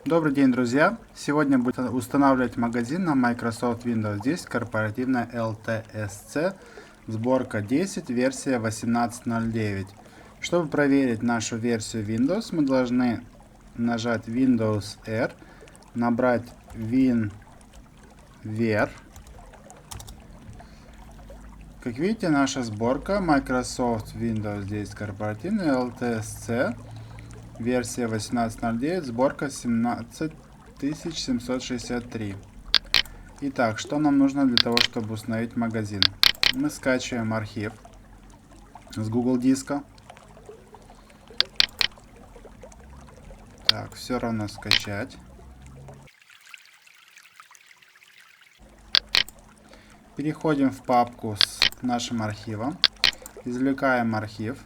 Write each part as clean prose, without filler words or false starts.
Добрый день, друзья! Сегодня будем устанавливать магазин на Microsoft Windows 10, корпоративная LTSC, сборка 10, версия 18.09. Чтобы проверить нашу версию Windows, мы должны нажать Windows R, набрать WinVer. Как видите, наша сборка Microsoft Windows 10, корпоративная LTSC. Версия 18.09, сборка 17763. Итак, что нам нужно для того, чтобы установить магазин? Мы скачиваем архив с Google диска. Так, все равно скачать. Переходим в папку с нашим архивом. Извлекаем архив.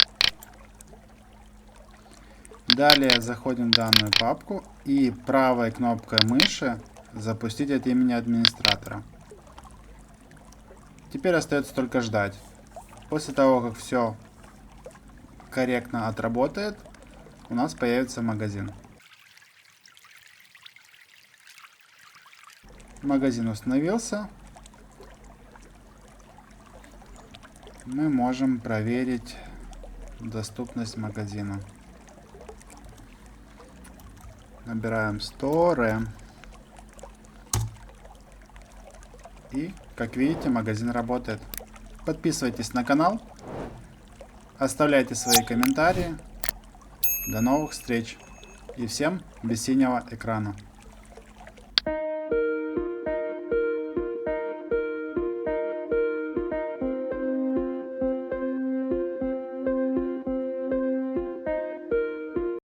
Далее заходим в данную папку и правой кнопкой мыши запустить от имени администратора. Теперь остается только ждать. После того, как все корректно отработает, у нас появится магазин. Магазин установился. Мы можем проверить доступность магазина. Набираем Store. И, как видите, магазин работает. Подписывайтесь на канал. Оставляйте свои комментарии. До новых встреч. И всем без синего экрана.